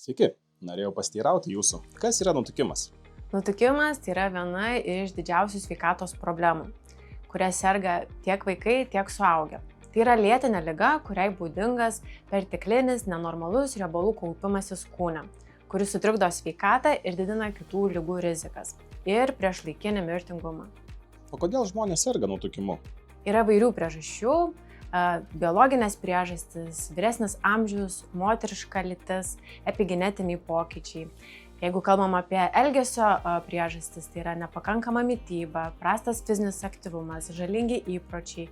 Sveiki, norėjau pasiteirauti jūsų. Kas yra nutukimas? Nutukimas tai yra viena iš didžiausių sveikatos problemų, kuria serga tiek vaikai, tiek suaugę. Tai yra lėtinė liga, kuriai būdingas perteklinis nenormalus riebalų kaupimasis kūne, kuris sutrikdo sveikatą ir didina kitų ligų rizikas ir priešlaikinį mirtingumą. O kodėl žmonės serga nutukimu? Yra įvairių priežasčių. Biologinės priežastys, vyresnis amžius, moteriška lytis, epigenetiniai pokyčiai. Jeigu kalbam apie elgesio priežastis, tai yra nepakankama mityba, prastas fizinis aktyvumas, žalingi įpročiai,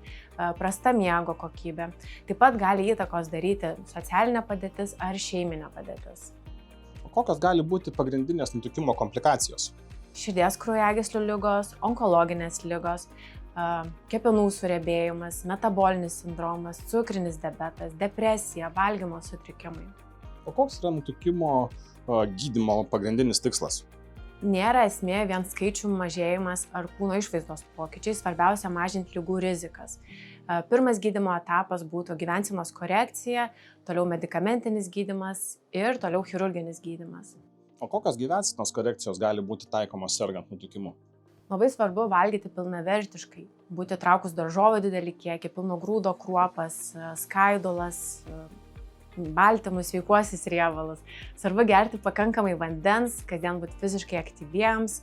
prasta miego kokybė. Taip pat gali įtakos daryti socialinė padėtis ar šeiminė padėtis. O kokios gali būti pagrindinės nutukimo komplikacijos? Širdies kraujagyslių ligos, onkologinės ligos, kepenų suriebėjimas, metabolinis sindromas, cukrinis diabetas, depresija, valgymo sutrikimai. O koks yra nutukimo gydymo pagrindinis tikslas? Nėra esmė vien skaičių mažėjimas ar kūno išvaizdos pokyčiai, svarbiausia mažinti ligų rizikas. Pirmas gydymo etapas būtų gyvensenos korekcija, toliau medikamentinis gydymas ir toliau chirurginis gydymas. O kokios gyvensenos korekcijos gali būti taikomos sergant nutukimu? Labai svarbu valgyti pilnavertiškai, būti traukus daržovių didelį kiekį, pilno grūdo kruopas, skaidulas, baltymus, sveikuosius riebalus. Svarbu gerti pakankamai vandens, kasdien būti fiziškai aktyviems,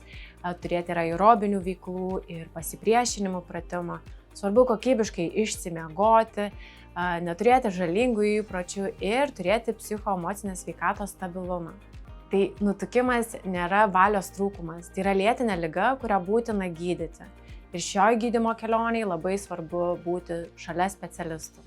turėti ir aerobinių veiklų ir pasipriešinimų pratimą. Svarbu kokybiškai išsimiegoti, neturėti žalingų įpročių ir turėti psichoemocinės sveikatos stabilumą. Tai nutukimas nėra valios trūkumas, tai yra lėtinė liga, kurią būtina gydyti. Ir šioj gydymo kelionėje labai svarbu būti šalia specialistų.